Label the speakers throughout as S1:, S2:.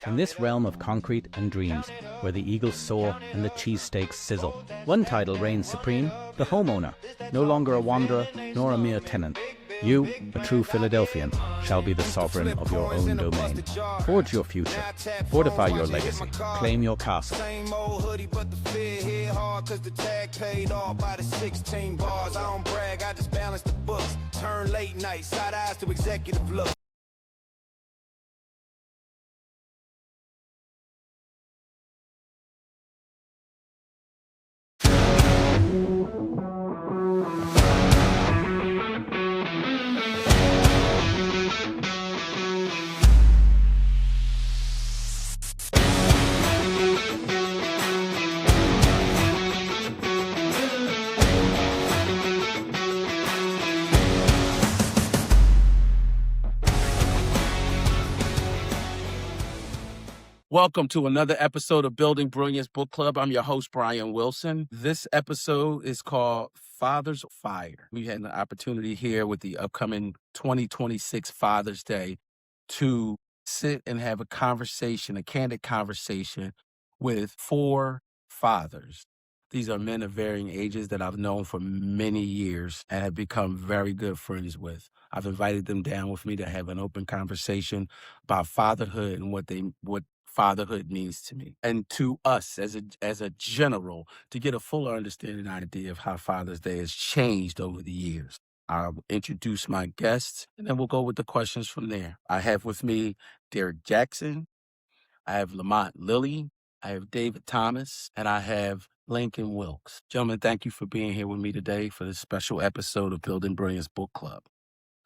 S1: in this realm of concrete and dreams, where the eagles soar and the cheesesteaks sizzle. One title reigns supreme, the homeowner, no longer a wanderer nor a mere tenant. You, a true Philadelphian, shall be the sovereign of your own domain. Forge your future, fortify your legacy, claim your castle.
S2: Same old hoodie, but the fit hit hard, cause the tag paid off by the 16 bars. I don't brag, I just balance the books. Turn late night, side eyes to executive look.
S3: Welcome to another episode of Building Brilliance Book Club. I'm your host, Brian Wilson. This episode is called Father's Fire. We had an opportunity here with the upcoming 2026 Father's Day to sit and have a conversation, a candid conversation with 4 fathers. These are men of varying ages that I've known for many years and have become very good friends with. I've invited them down with me to have an open conversation about fatherhood and what fatherhood means to me and to us as a general, to get a fuller understanding and idea of how Father's Day has changed over the years. I'll introduce my guests and then we'll go with the questions from there. I have with me Derek Jackson, I have Lamont Lilly, I have David Thomas, and I have Lincoln Wilkes. Gentlemen, thank you for being here with me today for this special episode of Building Brilliance Book Club.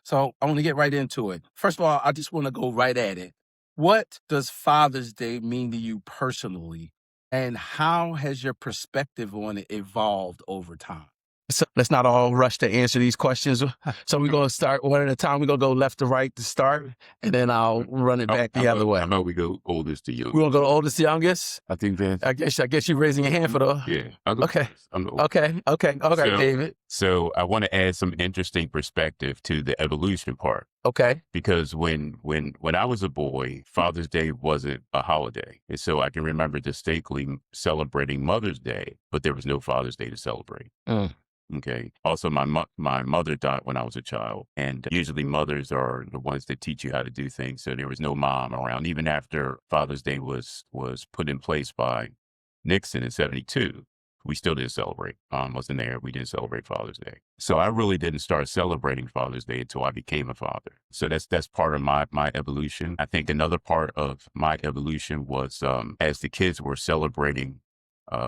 S3: So I want to get right into it. First of all, I just want to go right at it. What does Father's Day mean to you personally, and how has your perspective on it evolved over time? So let's not all rush to answer these questions. So we're going to start one at a time. We're going to go left to right to start, and then I'll run it back the other way.
S4: I know we go oldest to youngest.
S3: We're going to go oldest to youngest?
S4: I think that's...
S3: I guess you're raising your hand for the...
S4: Yeah.
S3: Okay. Okay,
S4: So,
S3: David.
S4: So I want to add some interesting perspective to the evolution part.
S3: Okay.
S4: Because when I was a boy, Father's Day wasn't a holiday. And so I can remember distinctly celebrating Mother's Day, but there was no Father's Day to celebrate. Okay. Also, my mother died when I was a child, and usually mothers are the ones that teach you how to do things. So there was no mom around. Even after Father's Day was put in place by Nixon in '72, we still didn't celebrate. Wasn't there. We didn't celebrate Father's Day. So I really didn't start celebrating Father's Day until I became a father. So that's part of my evolution. I think another part of my evolution was as the kids were celebrating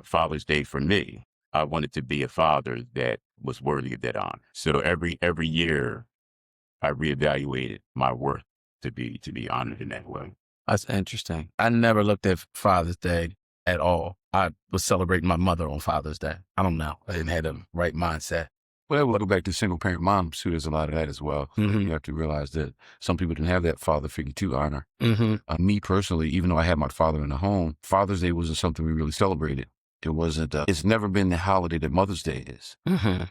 S4: Father's Day for me, I wanted to be a father that was worthy of that honor. So every year I reevaluated my worth to be honored in that way.
S3: That's interesting. I never looked at Father's Day at all. I was celebrating my mother on Father's Day. I don't know. I didn't have the right mindset.
S5: Well, we'll go back to single parent moms too. There's a lot of that as well. You have to realize that some people didn't have that father figure to honor. Me personally, even though I had my father in the home, Father's Day wasn't something we really celebrated. It wasn't, it's never been the holiday that Mother's Day is.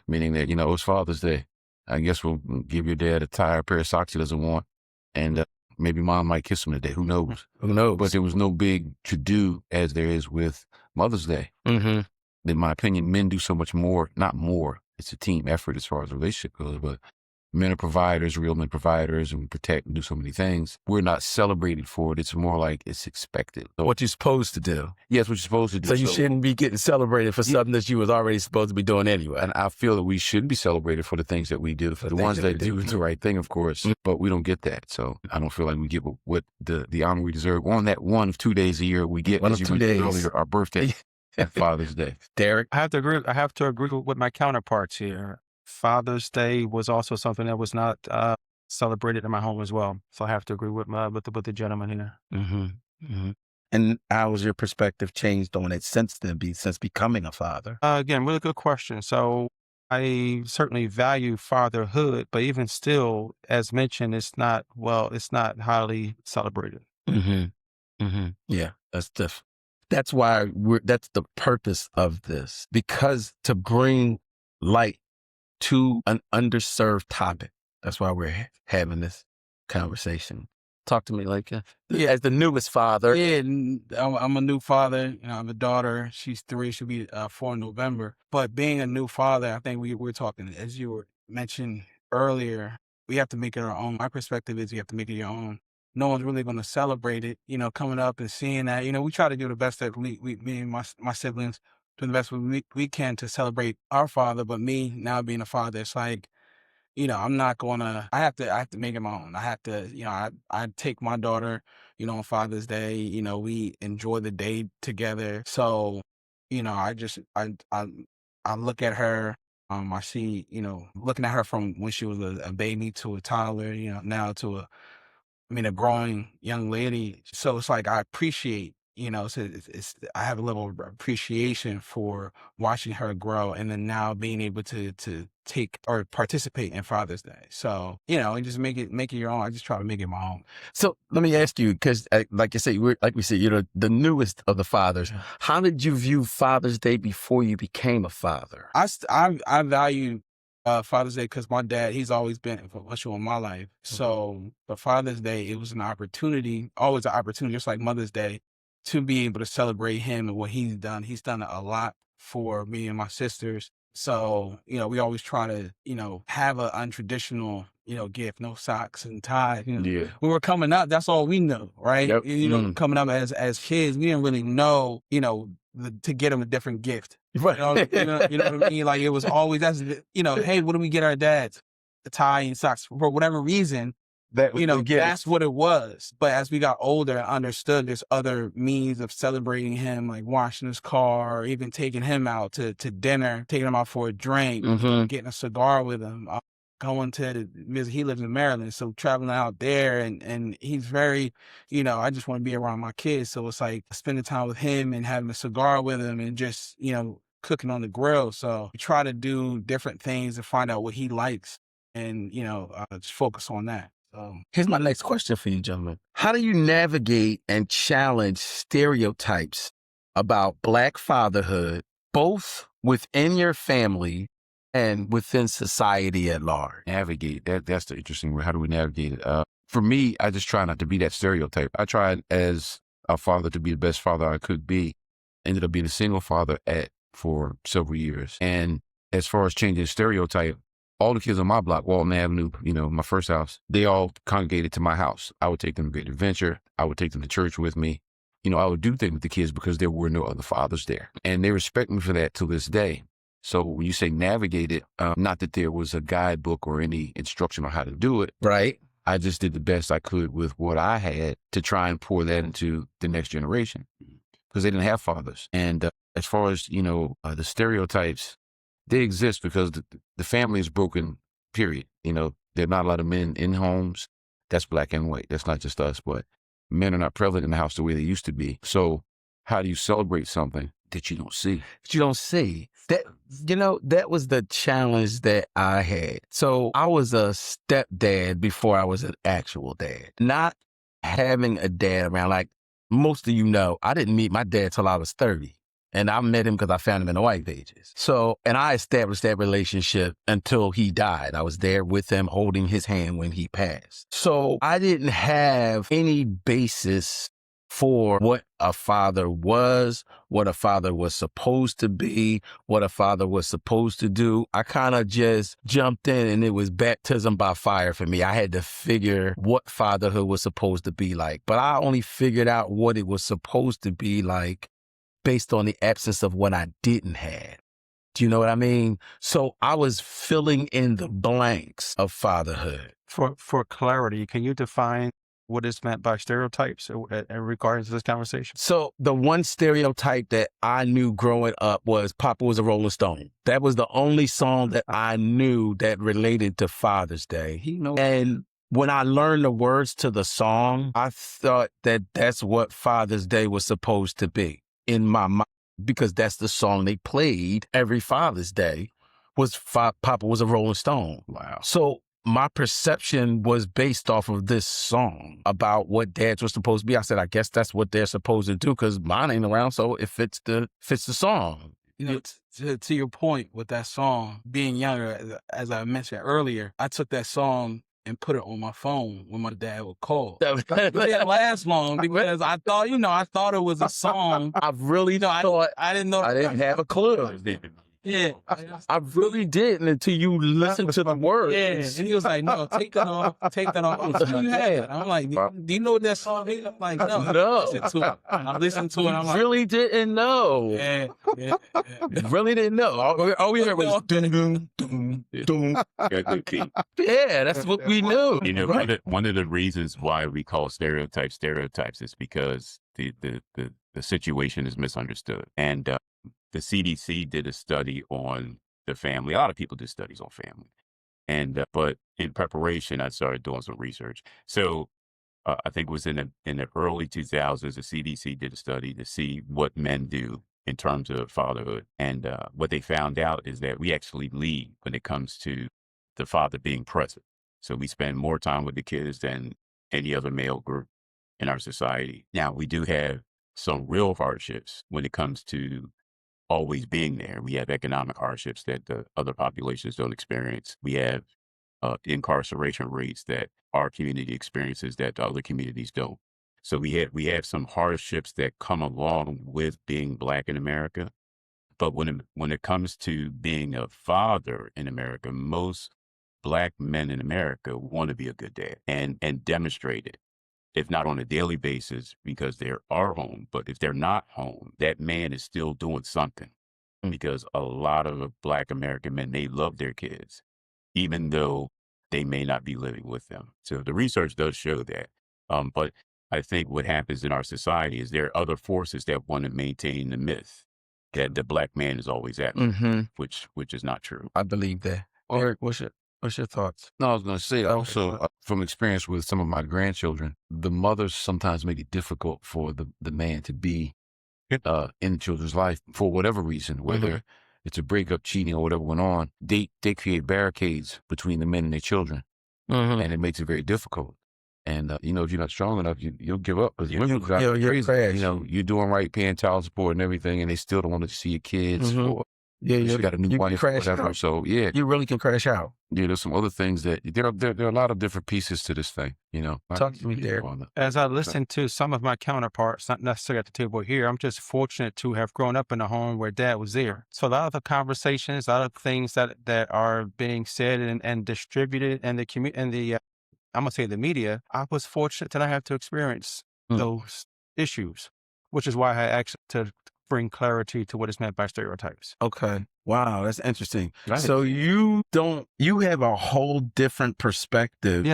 S5: Meaning that, it's Father's Day. I guess we'll give your dad a tie or a pair of socks he doesn't want. And maybe mom might kiss him today. Who knows? But there was no big to-do as there is with Mother's Day. In my opinion, men do so much more, not more. It's a team effort as far as the relationship goes, but men are providers, real men providers, and we protect and do so many things. We're not celebrated for it. It's more like it's expected. So,
S3: what you're supposed to do.
S5: Yes, what you're supposed to do.
S3: So you shouldn't be getting celebrated for something that you was already supposed to be doing anyway.
S5: And I feel that we should be celebrated for the things that we do, for the ones that do the right thing, of course, but we don't get that. So I don't feel like we get what the honor we deserve on that one of 2 days a year we get.
S3: One of 2 days.
S5: Earlier, our birthday and Father's Day.
S3: Derek?
S6: I have to agree with my counterparts here. Father's Day was also something that was not celebrated in my home as well. So I have to agree with the gentleman here.
S3: And how has your perspective changed on it since becoming a father?
S6: Again, really good question. So I certainly value fatherhood, but even still, as mentioned, it's not highly celebrated.
S3: Yeah, that's why that's the purpose of this, because to bring light to an underserved topic. That's why we're having this conversation. Talk to me like as the newest father.
S6: Yeah, I'm a new father. You know, I have a daughter. She's 3. She'll be 4 in November. But being a new father, I think we're talking, as you were mentioned earlier, we have to make it our own. My perspective is you have to make it your own. No one's really going to celebrate it, you know, coming up and seeing that. You know, we try to do the best that me and my siblings do the best we can to celebrate our father. But me now being a father, it's like, you know, I'm not gonna. I have to make it my own. I have to, you know, I take my daughter, you know, on Father's Day. You know, we enjoy the day together. So, you know, I look at her. I see, you know, looking at her from when she was a baby to a toddler. You know, now to a growing young lady. So it's like I appreciate, you know, so I have a little appreciation for watching her grow, and then now being able to take or participate in Father's Day. So, you know, and just make it your own. I just try to make it my own.
S3: So let me ask you, because like you say, like we said, you're the newest of the fathers. How did you view Father's Day before you became a father?
S6: I value Father's Day because my dad, he's always been influential in my life. So for Father's Day, it was an opportunity, always an opportunity, just like Mother's Day, to be able to celebrate him and what he's done. He's done a lot for me and my sisters. So, you know, we always try to, you know, have an untraditional, you know, gift, no socks and ties. You know,
S3: Yeah.
S6: when we're coming up, that's all we know, right?
S3: Yep.
S6: You know, coming up as kids, we didn't really know, you know, to get them a different gift.
S3: Right.
S6: You know what I mean? Like it was always, that's, you know, hey, what do we get our dads? A tie and socks for whatever reason.
S3: That
S6: You know, that's what it was. But as we got older, I understood there's other means of celebrating him, like washing his car, or even taking him out to dinner, taking him out for a drink, getting a cigar with him, going to visit. He lives in Maryland, so traveling out there, and he's very, you know, I just want to be around my kids. So it's like spending time with him and having a cigar with him and just, you know, cooking on the grill. So we try to do different things to find out what he likes and, you know, just focus on that.
S3: Here's my next question for you, gentlemen. How do you navigate and challenge stereotypes about Black fatherhood, both within your family and within society at large?
S5: Navigate, that's the interesting word. How do we navigate it? For me, I just try not to be that stereotype. I tried as a father to be the best father I could be. Ended up being a single father for several years. And as far as changing stereotype, all the kids on my block, Walton Avenue, you know, my first house, they all congregated to my house. I would take them to Great Adventure. I would take them to church with me. You know, I would do things with the kids because there were no other fathers there. And they respect me for that to this day. So when you say navigate it, not that there was a guidebook or any instruction on how to do it.
S3: Right.
S5: I just did the best I could with what I had to try and pour that into the next generation because they didn't have fathers. And as far as, you know, the stereotypes, they exist because the family is broken, period. You know, there are not a lot of men in homes. That's Black and white. That's not just us, but men are not prevalent in the house the way they used to be. So how do you celebrate something that you don't see?
S3: That you don't see. That, you know, that was the challenge that I had. So I was a stepdad before I was an actual dad. Not having a dad around, like most of you know, I didn't meet my dad till I was 30. And I met him because I found him in the white pages. So, and I established that relationship until he died. I was there with him, holding his hand when he passed. So I didn't have any basis for what a father was, what a father was supposed to be, what a father was supposed to do. I kind of just jumped in and it was baptism by fire for me. I had to figure what fatherhood was supposed to be like, but I only figured out what it was supposed to be like based on the absence of what I didn't have. Do you know what I mean? So I was filling in the blanks of fatherhood.
S6: For clarity, can you define what is meant by stereotypes in regards to this conversation?
S3: So the one stereotype that I knew growing up was Papa was a Rolling Stone. That was the only song that I knew that related to Father's Day. And when I learned the words to the song, I thought that that's what Father's Day was supposed to be. In my mind, because that's the song they played every Father's Day, was Papa was a Rolling Stone. Wow. So my perception was based off of this song about what dads were supposed to be. I said, I guess that's what they're supposed to do because mine ain't around, so it fits the song.
S6: You know, to your point with that song, being younger, as I mentioned earlier, I took that song and put it on my phone when my dad would call. It didn't last long because I thought it was a song. I really thought I didn't know. I didn't have a clue. Yeah, I really didn't until you listen to the words. Yeah, and he was like, "No, take that off, take that off." I'm like, "Do you know what that song is?" I'm like, "No." I listened to it. I'm like, really didn't know. Yeah. Really didn't know. All we heard was doom, doom, doom. Yeah, that's what we knew.
S4: You know, right? One of the reasons why we call stereotypes is because the situation is misunderstood. And the CDC did a study on the family. A lot of people do studies on family. And but in preparation, I started doing some research. So I think it was in the early 2000s, the CDC did a study to see what men do in terms of fatherhood. And what they found out is that we actually lead when it comes to the father being present. So we spend more time with the kids than any other male group in our society. Now, we do have some real hardships when it comes to always being there. We have economic hardships that the other populations don't experience. We have incarceration rates that our community experiences that the other communities don't. So we have some hardships that come along with being Black in America. But when it comes to being a father in America, most Black men in America want to be a good dad and demonstrate it, if not on a daily basis because they are home. But if they're not home, that man is still doing something, because a lot of Black American men, they love their kids, even though they may not be living with them. So the research does show that. But I think what happens in our society is there are other forces that want to maintain the myth that the Black man is always at, which is not true.
S6: I believe that. Eric, what's your thoughts?
S5: No, I was going to say also from experience with some of my grandchildren, the mothers sometimes make it difficult for the man to be in the children's life for whatever reason, whether it's a breakup, cheating, or whatever went on. They create barricades between the men and their children, and it makes it very difficult. And if you're not strong enough, you'll give up, because women got crazy. You're doing right, paying child support and everything, and they still don't want to see your kids. You got a new wife, whatever. Out. So you really can crash out. Yeah, there's some other things that there are a lot of different pieces to this thing. Talk to me there.
S7: As I listen to some of my counterparts, not necessarily at the table here, I'm just fortunate to have grown up in a home where dad was there. So a lot of the conversations, a lot of things that are being said and distributed in the community, I'm gonna say the media, I was fortunate to not have to experience those issues, which is why I asked to bring clarity to what is meant by stereotypes.
S6: Okay. Wow, that's interesting. Right. So you have a whole different perspective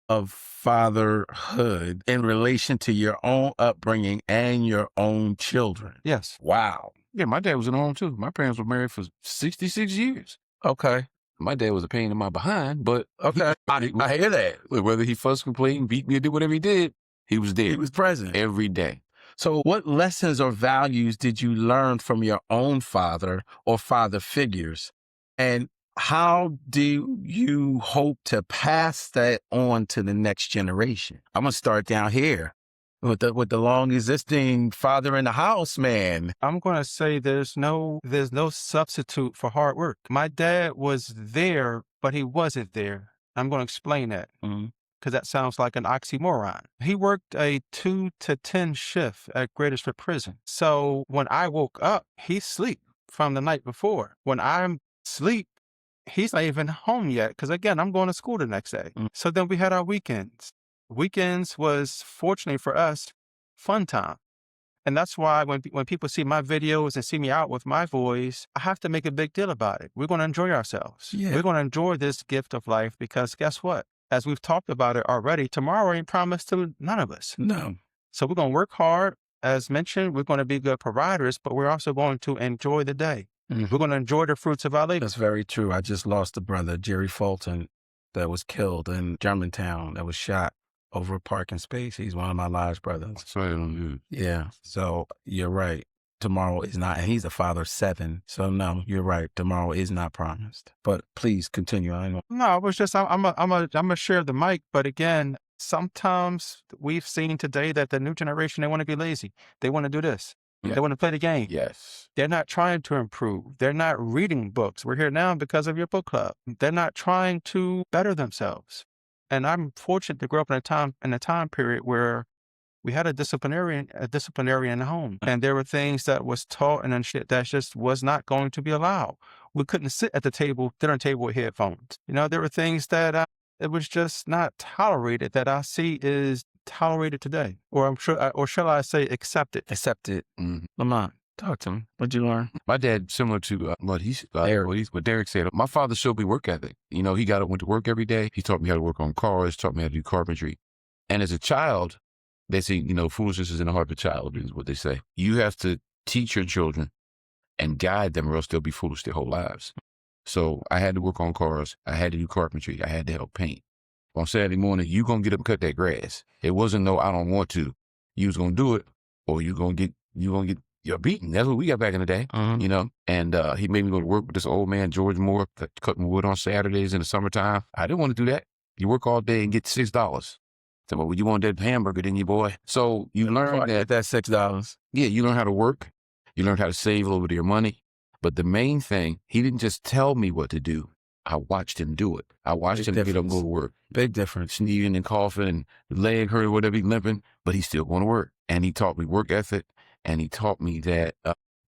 S6: of fatherhood in relation to your own upbringing and your own children.
S7: Yes.
S6: Wow.
S5: Yeah, my dad was in the home too. My parents were married for 66 years.
S6: Okay.
S5: My dad was a pain in my behind, but
S6: okay, I hear that.
S5: Whether he fussed, complained, beat me, or did whatever he did, he was there.
S6: He was present
S5: every day.
S6: So what lessons or values did you learn from your own father or father figures? And how do you hope to pass that on to the next generation? I'm going to start down here with the long existing father in the house, man.
S7: I'm going to say there's no substitute for hard work. My dad was there, but he wasn't there. I'm going to explain that. Because that sounds like an oxymoron. He worked a 2 to 10 shift at Greatersford Prison. So when I woke up, he's asleep from the night before. When I'm asleep, he's not even home yet. Because again, I'm going to school the next day. So then we had our weekends. Weekends was, fortunately for us, fun time. And that's why when people see my videos and see me out with my voice, I have to make a big deal about it. We're going to enjoy ourselves. Yeah. We're going to enjoy this gift of life, because guess what? As we've talked about it already, tomorrow ain't promised to none of us.
S6: No.
S7: So we're going to work hard. As mentioned, we're going to be good providers, but we're also going to enjoy the day. We're going to enjoy the fruits of our labor.
S6: That's very true. I just lost a brother, Jerry Fulton, that was killed in Germantown, that was shot over a parking space. He's one of my live brothers.
S5: That's right on you.
S6: Yeah. So you're right. Tomorrow is not, and he's a father of 7. So no, you're right. Tomorrow is not promised. But please continue. I know.
S7: No, it was just, I'm gonna share the mic. But again, sometimes we've seen today that the new generation, they want to be lazy. They want to do this. Yeah. They want to play the game.
S6: Yes.
S7: They're not trying to improve. They're not reading books. We're here now because of your book club. They're not trying to better themselves. And I'm fortunate to grow up in a time period where we had a disciplinarian in the home. And there were things that was taught and then shit that just was not going to be allowed. We couldn't sit at the dinner table with headphones. There were things that it was just not tolerated that I see is tolerated today. Or I'm sure, or shall I say accepted?
S3: Accepted. Lamont, talk to me. What'd you learn?
S5: My dad, similar to what Derek said, my father showed me work ethic. He went to work every day. He taught me how to work on cars, taught me how to do carpentry. And as a child, they say, foolishness is in the heart of a child, is what they say. You have to teach your children and guide them, or else they'll be foolish their whole lives. So I had to work on cars. I had to do carpentry. I had to help paint. On Saturday morning, you going to get up and cut that grass. It wasn't no, I don't want to. You was going to do it, or you going to get your beaten. That's what we got back in the day, And he made me go to work with this old man, George Moore, cutting wood on Saturdays in the summertime. I didn't want to do that. You work all day and get $6. So, well, you want that hamburger, didn't you, boy? So you learn
S3: That's $6.
S5: Yeah, you learn how to work. You learn how to save a little bit of your money. But the main thing, he didn't just tell me what to do. I watched him do it. I watched him get up and go to work.
S3: Big difference.
S5: Sneezing and coughing and leg hurt or whatever, he limping, but he's still going to work. And he taught me work ethic, and he taught me that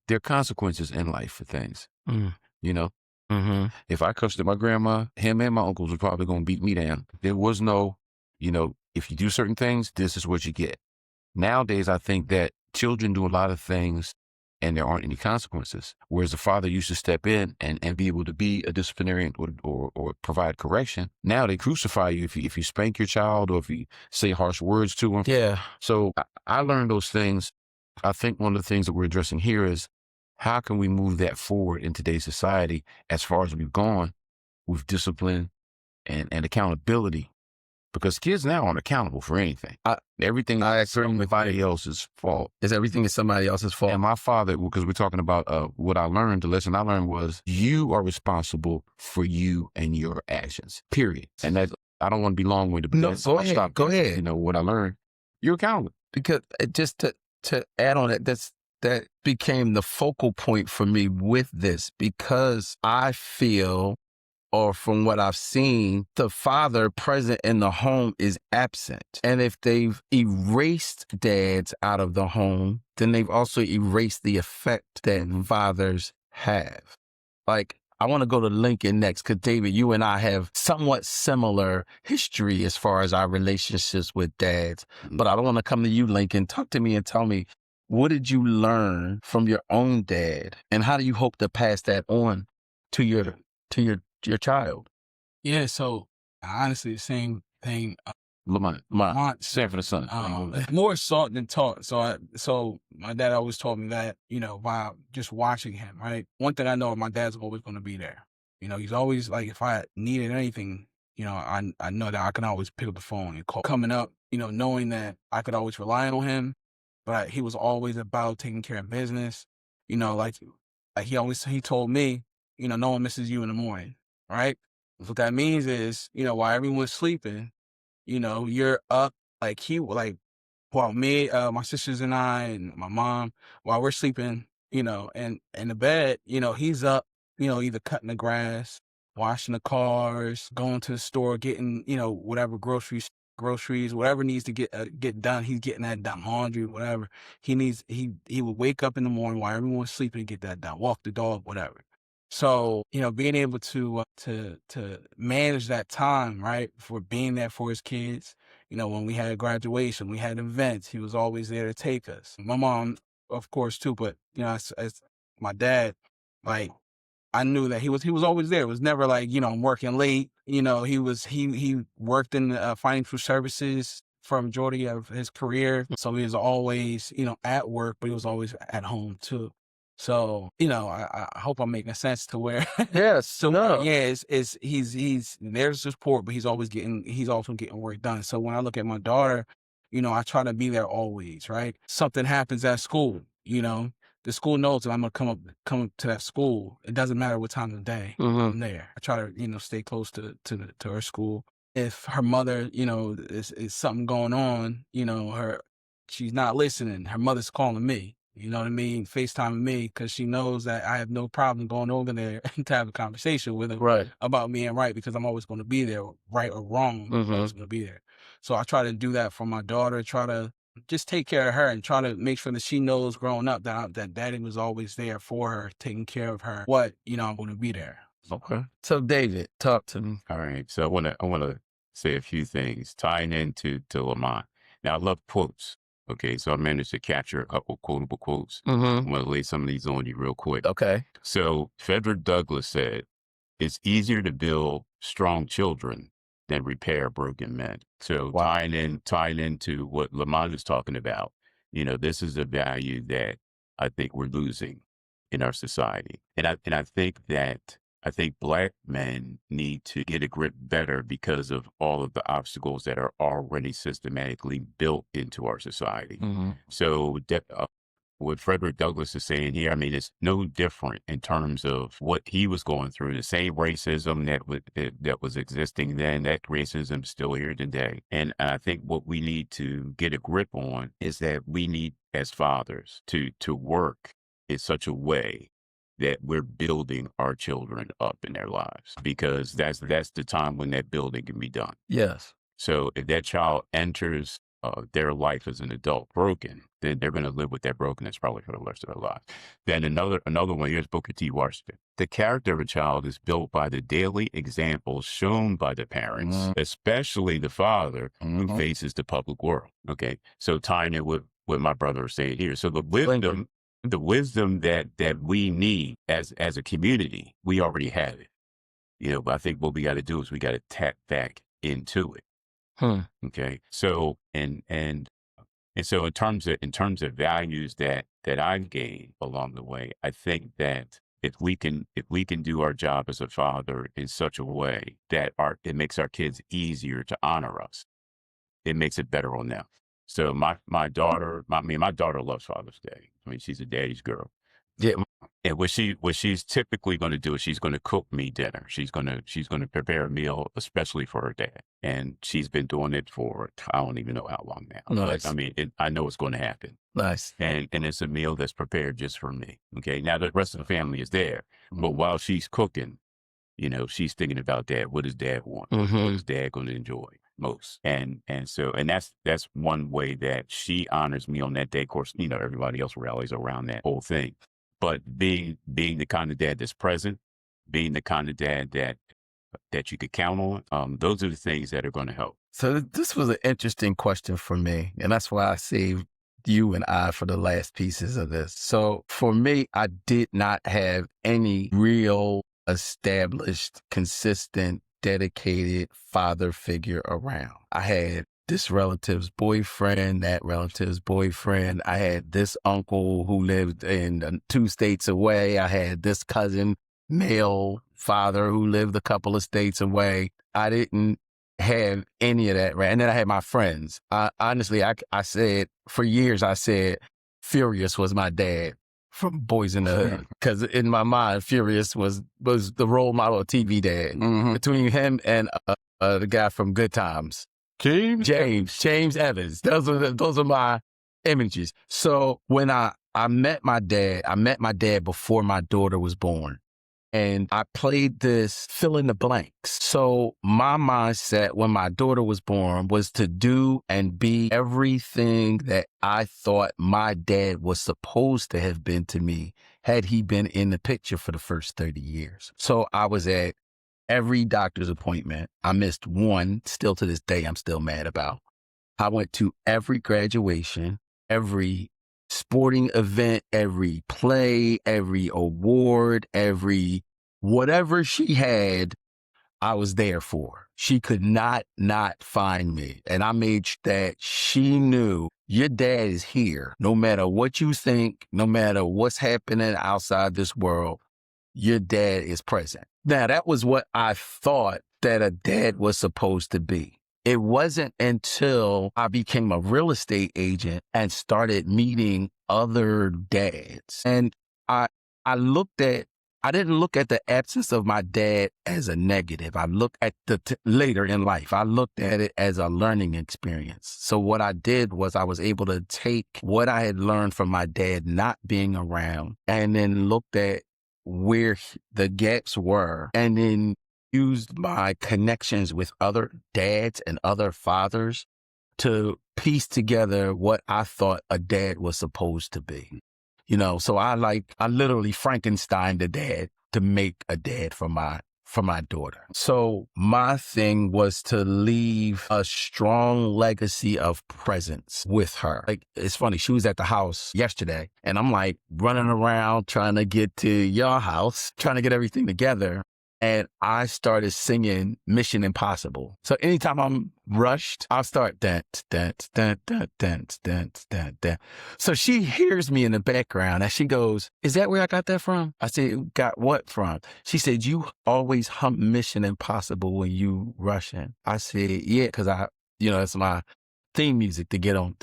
S5: there are consequences in life for things. If I cussed at my grandma, him and my uncles were probably going to beat me down. There was no, if you do certain things, this is what you get. Nowadays, I think that children do a lot of things and there aren't any consequences. Whereas the father used to step in and be able to be a disciplinarian or provide correction. Now they crucify you if you spank your child or if you say harsh words to them.
S3: Yeah.
S5: So I learned those things. I think one of the things that we're addressing here is how can we move that forward in today's society as far as we've gone with discipline and accountability. Because kids now aren't accountable for anything. Everything is somebody else's fault.
S3: Everything is somebody else's fault.
S5: And my father, because we're talking about what I learned, the lesson I learned was you are responsible for you and your actions, period. And that, I don't want to be long-winded, but
S3: go ahead.
S5: What I learned, you're accountable.
S3: Because just to add on it, that became the focal point for me with this, because I feel, or from what I've seen, the father present in the home is absent. And if they've erased dads out of the home, then they've also erased the effect that fathers have. Like, I want to go to Lincoln next, because David, you and I have somewhat similar history as far as our relationships with dads. But I don't want to come to you, Lincoln. Talk to me and tell me, what did you learn from your own dad? And how do you hope to pass that on to your child?
S6: Yeah, so honestly, the same thing.
S5: Lamont, same for the son.
S6: More sought than taught. So my dad always told me that, by just watching him, right? One thing I know, my dad's always going to be there. He's always like, if I needed anything, I know that I can always pick up the phone and call. Coming up, knowing that I could always rely on him, but he was always about taking care of business. Like he told me, no one misses you in the morning. Right? What that means is, while everyone's sleeping, you're up, while me, my sisters and I and my mom, while we're sleeping, and in the bed, he's up, either cutting the grass, washing the cars, going to the store, getting, whatever groceries, whatever needs to get done. He's getting that done, laundry, whatever he needs. He would wake up in the morning while everyone's sleeping and get that done, walk the dog, whatever. So, being able to manage that time, right, for being there for his kids, when we had graduation, we had events, he was always there to take us. My mom, of course, too, but, as my dad, like, I knew that he was always there. It was never like, I'm working late. He worked in financial services for a majority of his career. So he was always, at work, but he was always at home too. So, I hope I'm making sense to where,
S3: Yes. So no.
S6: Yeah, he's there's support, but he's also getting work done. So when I look at my daughter, I try to be there always, right? Something happens at school, the school knows that I'm gonna come up to that school. It doesn't matter what time of the day I'm there. I try to, stay close to her school. If her mother, is something going on, she's not listening. Her mother's calling me. You know what I mean? FaceTime me because she knows that I have no problem going over there to have a conversation with her about me and right because I'm always going to be there, right or wrong. I'm always going to be there. So I try to do that for my daughter, try to just take care of her and try to make sure that she knows growing up that daddy was always there for her, taking care of her. I'm going to be there.
S3: Okay. So David, talk to me.
S4: All right. So I wanna say a few things tying into Lamont. Now I love quotes. Okay, so I managed to capture a couple quotable quotes. I'm gonna lay some of these on you real quick.
S3: Okay.
S4: So Frederick Douglass said, "It's easier to build strong children than repair broken men." So tying into what Lamont is talking about, this is a value that I think we're losing in our society, and I think Black men need to get a grip better because of all of the obstacles that are already systematically built into our society. So what Frederick Douglass is saying here, I mean, it's no different in terms of what he was going through. The same racism that was existing then, that racism is still here today. And I think what we need to get a grip on is that we need, as fathers, to work in such a way that we're building our children up in their lives, because that's the time when that building can be done.
S3: Yes.
S4: So if that child enters their life as an adult broken, then they're going to live with that brokenness probably for the rest of their lives. Then another one, here's Booker T. Washington. The character of a child is built by the daily examples shown by the parents, especially the father who faces the public world. Okay, so tying it with what my brother was saying here. So the wisdom that we need as a community, we already have it. But I think what we got to do is we got to tap back into it. Okay. So and so in terms of values that I've gained along the way, I think that if we can do our job as a father in such a way that it makes our kids easier to honor us, it makes it better on them. So my daughter loves Father's Day. I mean, she's a daddy's girl.
S3: Yeah.
S4: And what she's typically going to do is she's going to cook me dinner. She's going to prepare a meal, especially for her dad. And she's been doing it for, I don't even know how long now.
S3: Nice.
S4: But, I mean, I know it's going to happen.
S3: Nice.
S4: And it's a meal that's prepared just for me. Okay. Now the rest of the family is there, but while she's cooking, she's thinking about dad. What does dad want? What is dad going to enjoy most? And that's one way that she honors me on that day. Of course, everybody else rallies around that whole thing. But being the kind of dad that's present, being the kind of dad that you could count on, those are the things that are going to help.
S3: So this was an interesting question for me, and that's why I saved you and I for the last pieces of this. So for me, I did not have any real established, consistent, dedicated father figure around. I had this relative's boyfriend, that relative's boyfriend. I had this uncle who lived in 2 states away. I had this cousin, male father, who lived a couple of states away. I didn't have any of that, right? And then I had my friends. Honestly, I said, for years, I said Furious was my dad from Boys in the Hood. Because in my mind, Furious was the role model TV dad. Between him and the guy from Good Times. James Evans. Those are my images. So when I met my dad before my daughter was born. And I played this fill in the blanks. So my mindset when my daughter was born was to do and be everything that I thought my dad was supposed to have been to me had he been in the picture for the first 30 years. So I was at every doctor's appointment. I missed one, still to this day, I'm still mad about. I went to every graduation, every sporting event, every play, every award, every whatever she had, I was there for. She could not find me. And I made sure that she knew your dad is here. No matter what you think, no matter what's happening outside this world, your dad is present. Now, that was what I thought that a dad was supposed to be. It wasn't until I became a real estate agent and started meeting other dads. And I looked at I didn't look at the absence of my dad as a negative. I looked at later in life, I looked at it as a learning experience. So what I did was I was able to take what I had learned from my dad not being around and then looked at where the gaps were and then used my connections with other dads and other fathers to piece together what I thought a dad was supposed to be. You know, so I literally Frankensteined a dad to make a dad for my daughter. So my thing was to leave a strong legacy of presence with her. Like, it's funny, she was at the house yesterday and I'm like running around trying to get to your house, trying to get everything together. And I started singing Mission Impossible. So anytime I'm rushed, I'll start dance, dance, dance, dance, dance, dance, dance, dance. So she hears me in the background and she goes, "Is that where I got that from?" I said, "Got what from?" She said, "You always hum Mission Impossible when you rushing." I said, "Yeah, because it's my theme music to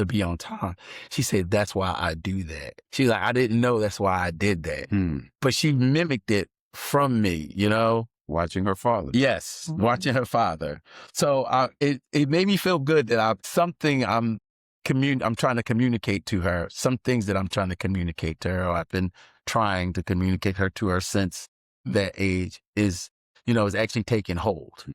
S3: be on time." She said, "That's why I do that." She's like, "I didn't know that's why I did that." But she mimicked it from me,
S5: Watching her father.
S3: Yes, watching her father. So it made me feel good that I'm trying to communicate to her. Some things that I'm trying to communicate to her, or I've been trying to communicate to her since that age is actually taking hold.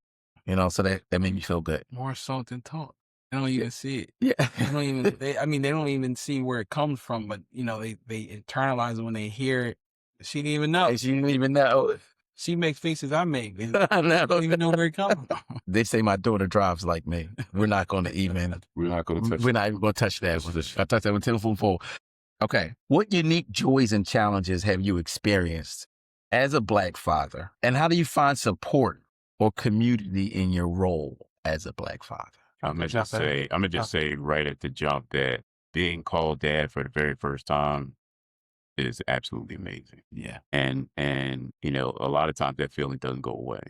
S3: So that made me feel good.
S6: More so than talk. They don't even see it.
S3: Yeah.
S6: They don't even see where it comes from, but they internalize it when they hear it. She didn't even know.
S3: She didn't even know.
S6: She makes faces I make. I don't even know where it comes from.
S3: They say my daughter drives like me. We're not going to even.
S5: We're not going to touch.
S3: We're not even going to touch that. I touched that with telephone pole. Okay. What unique joys and challenges have you experienced as a Black father, and how do you find support or community in your role as a Black father?
S4: I'm gonna just say right at the jump that being called dad for the very first time is absolutely amazing.
S3: Yeah.
S4: And a lot of times that feeling doesn't go away.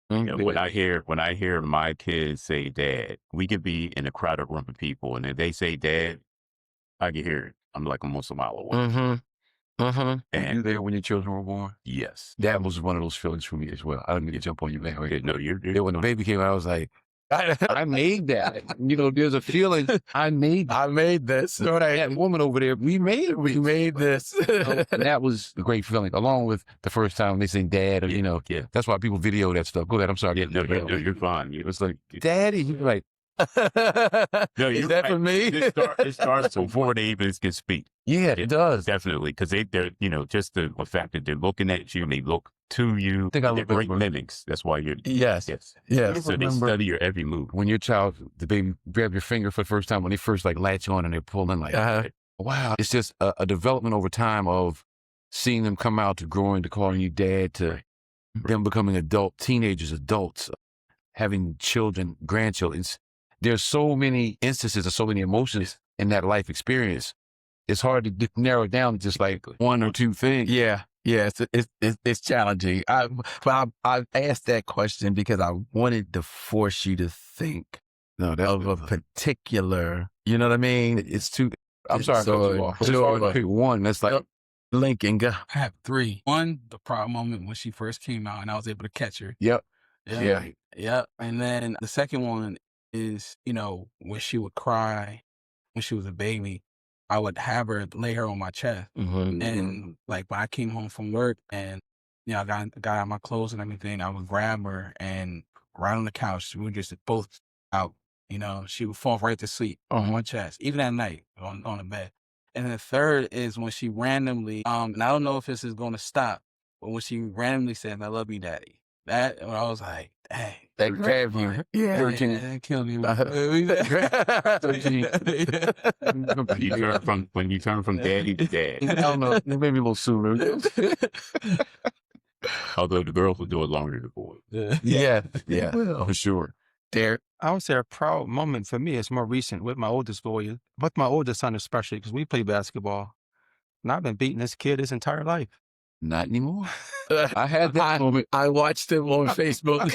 S4: When I hear my kids say dad, we could be in a crowded room of people and if they say dad, I can hear it. I'm like almost a mile away.
S5: And you there when your children were born?
S4: Yes.
S5: That was one of those feelings for me as well. I didn't mean to jump on you, man.
S4: No, you're
S5: when the baby came out, I was like, I made that. There's a feeling. I made this. So that woman over there, we made it. We made this. That was a great feeling, along with the first time they say dad.
S4: Yeah.
S5: That's why people video that stuff. Go ahead. I'm sorry.
S4: No, you're fine.
S5: It's like, Daddy. You're like,
S4: no,
S3: is that for me?
S4: It starts before they even can speak.
S5: Yeah, it does.
S4: Definitely. Because they're, just the fact that they're looking at you and they look to you.
S5: I think
S4: they're great mimics. That's why you're.
S3: Yes.
S4: So they study your every move.
S5: When your child, the baby, grab your finger for the first time, when they first latch on and they're pulling wow. It's just a development over time of seeing them come out to growing, to calling you dad, to them becoming teenagers, adults, having children, grandchildren. There's so many instances and so many emotions in that life experience. It's hard to narrow it down to just like one or two things.
S3: Yeah. Yeah, it's challenging. I asked that question because I wanted to force you to think of a particular, you know what I mean?
S5: It's too, I'm sorry. So pick one. That's like
S3: Lincoln.
S6: I have three. One, the proud moment when she first came out and I was able to catch her.
S5: Yep.
S6: Yeah. And then the second one is, when she would cry when she was a baby, I would have her lay her on my chest. And like when I came home from work and, I got out my clothes and everything, I would grab her and right on the couch, we would just both out, she would fall right to sleep on my chest, even at night on the bed. And the third is when she randomly, and I don't know if this is going to stop, but when she randomly said, "I love you, Daddy." That, when I was like, dang.
S3: That grabbed you. Yeah.
S6: That killed me.
S4: When you turn from daddy to dad.
S5: I don't know. Maybe a little sooner.
S4: Although the girls will do it longer than the boys.
S3: Yeah.
S5: For sure.
S3: Derek?
S7: I would say a proud moment for me is more recent with my oldest boy, with my oldest son especially, because we play basketball. And I've been beating this kid his entire life.
S5: Not anymore. I had that moment.
S3: I watched him on Facebook.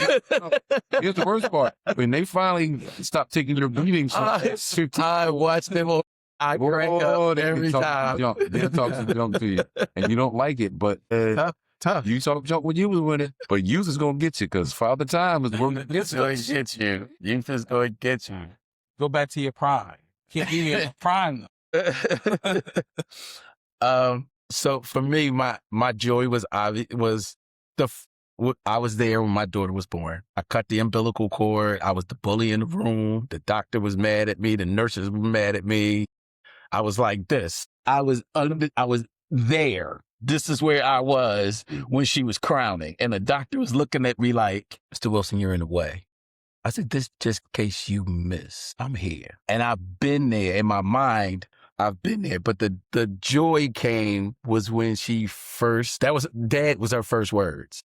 S5: Here's the worst part. When they finally stopped taking their beatings,
S3: I watched them. I crack up every time.
S5: They'll talk some junk to you, and you don't like it, but tough. You talk junk when you was winning, but youth is gonna get you because Father Time is working against
S3: It's going to get you. Youth is going to get you.
S6: Go back to your prime. Can't be in your prime.
S3: So for me, my joy was obvious. I was there when my daughter was born. I cut the umbilical cord. I was the bully in the room. The doctor was mad at me. The nurses were mad at me. I was like this. I was there. This is where I was when she was crowning. And the doctor was looking at me like, Mr. Wilson, you're in the way. I said, this just in case you miss. I'm here. And I've been there in my mind. I've been there. But the joy came was when Dad was her first words.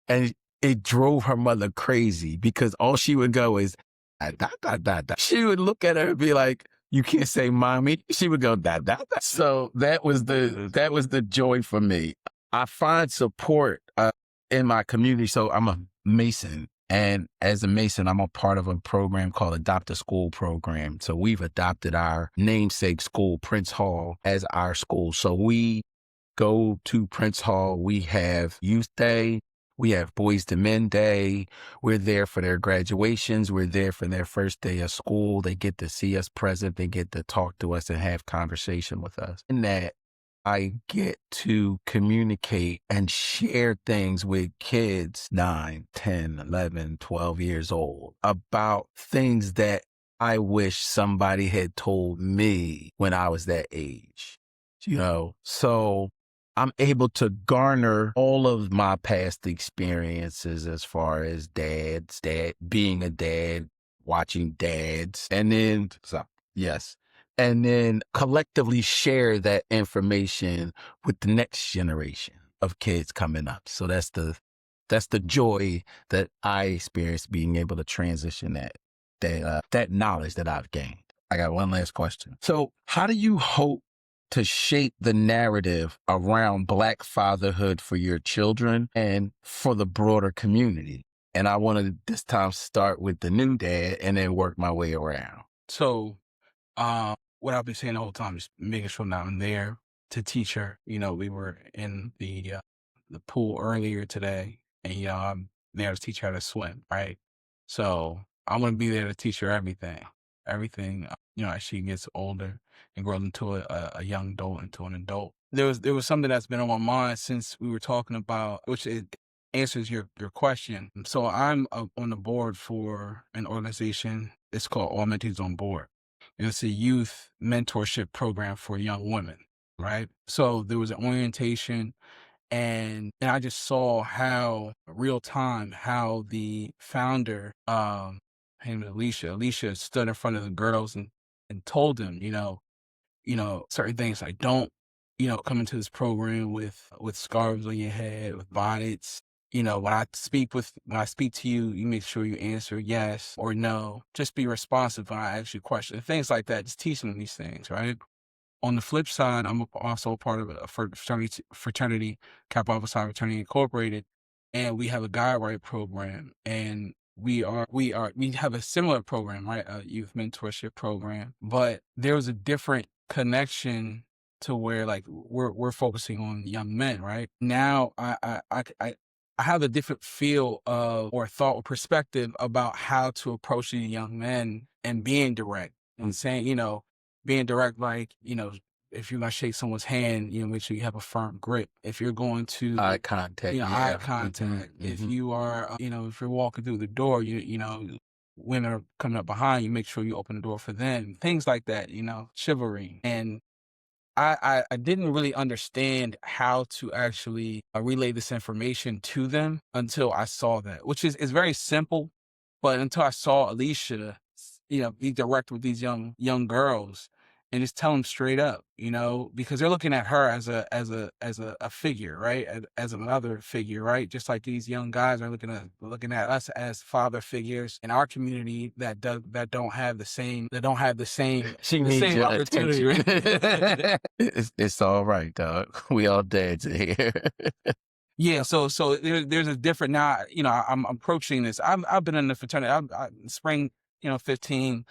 S3: And it drove her mother crazy because all she would go is, da, da, da, da. She would look at her and be like, you can't say mommy. She would go, da, da, da. So that was the joy for me. I find support in my community. So I'm a Mason. And as a Mason, I'm a part of a program called Adopt a School program. So we've adopted our namesake school, Prince Hall, as our school. So we go to Prince Hall. We have Youth Day. We have Boys to Men Day. We're there for their graduations. We're there for their first day of school. They get to see us present. They get to talk to us and have conversation with us. In that, I get to communicate and share things with kids 9, 10, 11, 12 years old about things that I wish somebody had told me when I was that age, So I'm able to garner all of my past experiences as far as being a dad, watching dads, and then, and then collectively share that information with the next generation of kids coming up. So that's the joy that I experienced being able to transition that knowledge that I've gained. I got one last question. So how do you hope to shape the narrative around Black fatherhood for your children and for the broader community? And I want to this time start with the new dad and then work my way around.
S6: So, what I've been saying the whole time is making sure that I'm there to teach her. We were in the pool earlier today, and I'm there to teach her how to swim, right? So I'm gonna be there to teach her everything, as she gets older and grows into a young adult, into an adult. There was something that's been on my mind since we were talking about, which it answers your question. So I'm on the board for an organization. It's called All Mentees on Board. And it's a youth mentorship program for young women, right? So there was an orientation, and I just saw how real time, how the founder, her name is Alicia stood in front of the girls and told them, certain things like don't, come into this program with scarves on your head, with bonnets. When I speak to you, you make sure you answer yes or no. Just be responsive when I ask you questions. Things like that. Just teaching them these things, right? On the flip side, I'm also part of a fraternity, Kappa Alpha Psi Fraternity Incorporated, and we have a guide-right program, and we have a similar program, right? A youth mentorship program, but there was a different connection to where like we're focusing on young men, right? Now I have a different feel of or thought or perspective about how to approach these young men and being direct and saying, being direct, like, if you're going to shake someone's hand, make sure you have a firm grip. If you're going to
S3: Eye contact.
S6: eye contact.
S3: Mm-hmm.
S6: If you are, if you're walking through the door, women are coming up behind you, make sure you open the door for them. Things like that, chivalry. And I didn't really understand how to actually relay this information to them until I saw that, which is very simple, but until I saw Alicia, be direct with these young girls and just tell them straight up, because they're looking at her as a figure, right? As another figure, right? Just like these young guys are looking at us as father figures in our community that don't have the same opportunity. Right?
S3: It's all right, dog. We all dads here.
S6: Yeah, so there's a different now. I'm approaching this. I've been in the fraternity. Spring 2015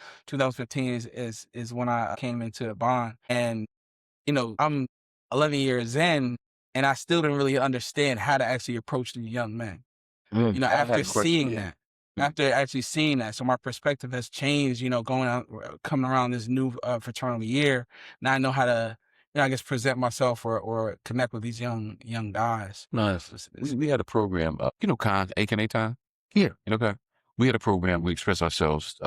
S6: is when I came into Bond, and I'm 11 years in, And I still didn't really understand how to actually approach the young men. You know,
S5: I had
S6: after
S5: a question,
S6: seeing
S5: yeah.
S6: that, after actually seeing that, so my perspective has changed. You know, going out, coming around this new fraternal year, now I know how to, you know, I guess present myself or connect with these young guys.
S5: Nice. We had a program, you know, A time?
S6: Yeah.
S5: You know, we had a program, we express ourselves,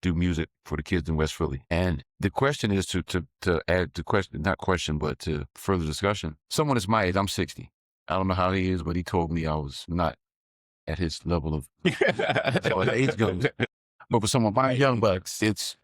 S5: do music for the kids in West Philly. And the question is to add the question, not question, but to further discussion. Someone is my age, I'm 60. I don't know how he is, but he told me I was not at his level of age goes. But for someone my young bucks, it's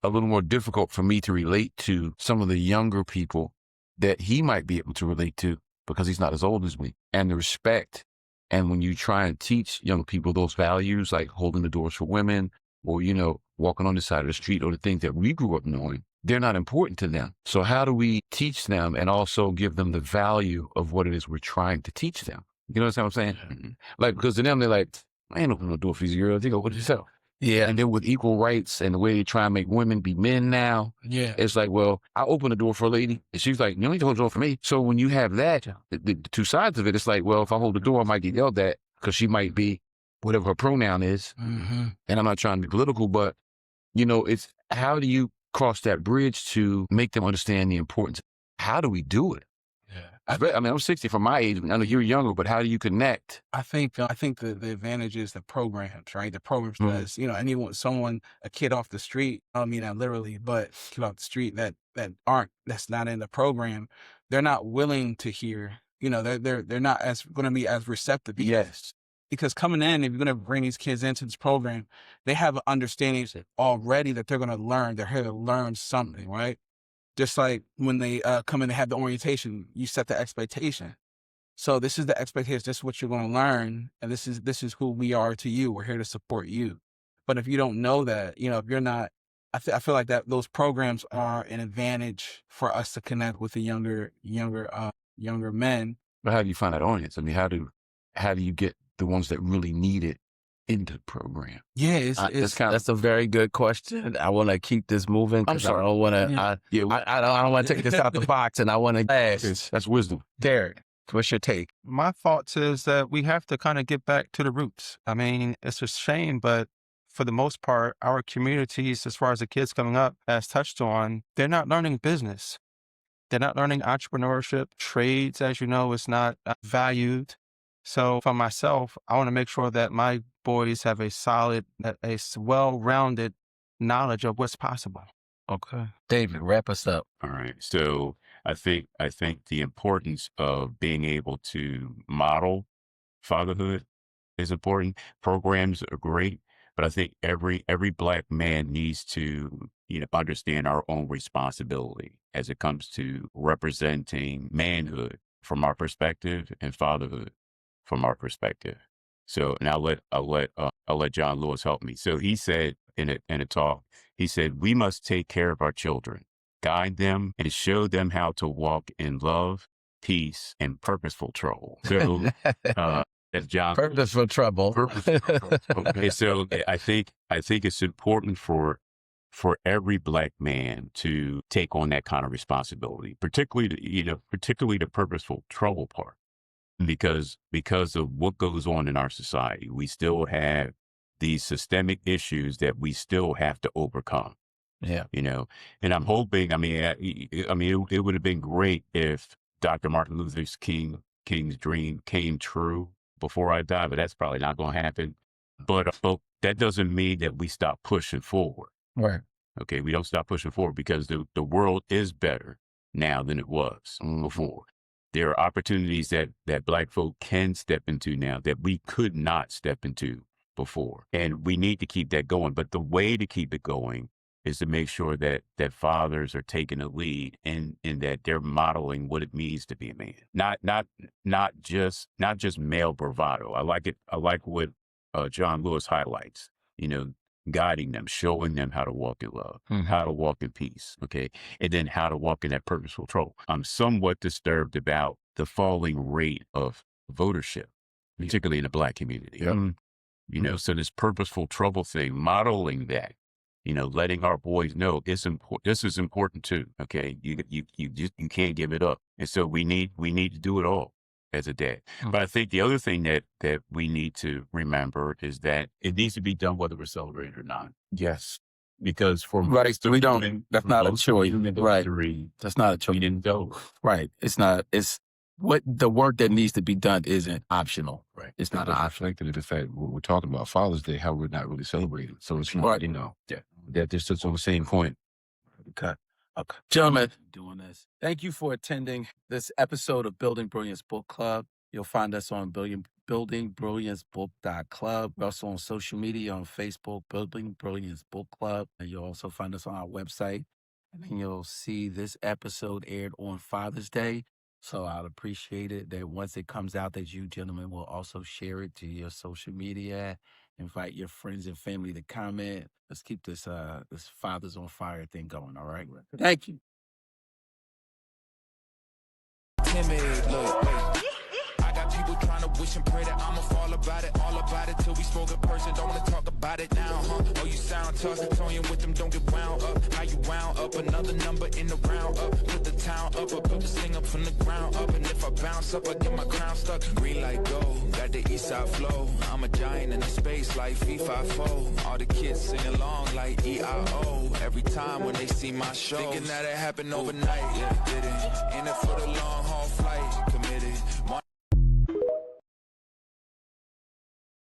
S5: a little more difficult for me to relate to some of the younger people that he might be able to relate to because he's not as old as me. And the respect, and when you try and teach young people those values, like holding the doors for women, or, you know, walking on the side of the street, or the things that we grew up knowing, they're not important to them. So how do we teach them and also give them the value of what it is we're trying to teach them? You know what I'm saying? Mm-hmm. Like, because to them, they're like, I ain't opening no door for these girls. They go, what yourself?
S6: Yeah.
S5: And then with equal rights and the way they try and make women be men now, it's like, well, I open the door for a lady, and she's like, you ain't hold the door for me. So when you have that, the two sides of it, it's like, well, if I hold the door, I might get yelled at because she might be whatever her pronoun is.
S6: Mm-hmm.
S5: And I'm not trying to be political, but, you know, it's how do you cross that bridge to make them understand the importance? How do we do it? I mean, I'm 60 from my age. I know you're younger, but how do you connect?
S6: I think the advantage is the programs, right? The programs does, you know, a kid off the street, I don't mean that literally, but kid off the street that's not in the program, they're not willing to hear, you know, they're not going to be as receptive. Because coming in, if you're going to bring these kids into this program, they have an understanding already that they're going to learn. They're here to learn something, right? Just like when they come in and have the orientation, you set the expectation. So this is the expectation. This is what you're going to learn, and this is who we are to you. We're here to support you. But if you don't know that, you know, if you're not, I feel like that those programs are an advantage for us to connect with the younger men.
S5: But how do you find that audience? I mean, how do you get the ones that really need it into the program?
S6: Yeah,
S3: that's a very good question. I want to keep this moving.
S5: I'm sorry.
S3: I don't want to. I don't want to take this out the box, and I want to ask.
S5: That's wisdom.
S3: Derek, what's your take?
S7: My thoughts is that we have to kind of get back to the roots. I mean, it's a shame, but for the most part, our communities, as far as the kids coming up, as touched on, they're not learning business. They're not learning entrepreneurship. Trades, as you know, is not valued. So for myself, I want to make sure that my boys have a well-rounded knowledge of what's possible.
S3: Okay. David, wrap us up.
S4: All right. So I think the importance of being able to model fatherhood is important. Programs are great, but I think every Black man needs to, you know, understand our own responsibility as it comes to representing manhood from our perspective and fatherhood from our perspective. So, and I'll let John Lewis help me. So he said in a talk, he said, we must take care of our children, guide them, and show them how to walk in love, peace, and purposeful trouble. So that's John.
S3: Purposeful trouble.
S4: Okay, so I think it's important for every Black man to take on that kind of responsibility, particularly the purposeful trouble part. Because of what goes on in our society, we still have these systemic issues that we still have to overcome.
S3: Yeah,
S4: you know, and I'm hoping. It would have been great if Dr. Martin Luther King's dream came true before I die, but that's probably not going to happen. But that doesn't mean that we stop pushing forward.
S3: Right.
S4: Okay, we don't stop pushing forward because the world is better now than it was before. There are opportunities that Black folk can step into now that we could not step into before. And we need to keep that going. But the way to keep it going is to make sure that fathers are taking a lead and that they're modeling what it means to be a man. Not just male bravado. I like what John Lewis highlights, you know, guiding them, showing them how to walk in love, how to walk in peace, okay? And then how to walk in that purposeful trouble. I'm somewhat disturbed about the falling rate of votership, particularly in the Black community. You know, so this purposeful trouble thing, modeling that letting our boys know it's important. This is important too. Okay. You can't give it up. And so we need to do it all as a dad. But I think the other thing that we need to remember is that it needs to be done whether we're celebrating or not.
S3: Yes.
S4: Because for
S3: Right. We don't, that's not a choice. Right. That's not a choice.
S4: We didn't go.
S3: Right. It's not, it's what the work that needs to be done isn't optional. Right. It's not an option.
S5: reflected in the fact what we're talking about Father's Day, how we're not really celebrating. So it's not,
S3: Right.
S5: that they're still on the same point.
S3: Okay. Okay. Gentlemen, doing this. Thank you for attending this episode of Building Brilliance Book Club. You'll find us on buildingbrilliancebook.club. We're also on social media on Facebook, Building Brilliance Book Club. And you'll also find us on our website. And then you'll see this episode aired on Father's Day. So I'd appreciate it that once it comes out that you gentlemen will also share it to your social media. Invite your friends and family to comment. Let's keep this this Fathers on Fire thing going, all right? Thank you.
S2: Timid, look, wait. I got people trying to wish and pray that I'ma fall about it, all about it till we spoke in person. Don't wanna talk about it now, huh? Oh, you sound tough, Tony with them, don't get wound up. How you wound up? Another number in the round up. Put the town up, I built this thing up from the ground up. And if I bounce up, I get my crown stuck. Green light go, got the east side flow. I'm a giant in the space like FIFA4. All the kids sing along like EIO. Every time when they see my show, thinking that it happened overnight, yeah, it didn't. In it for the long haul.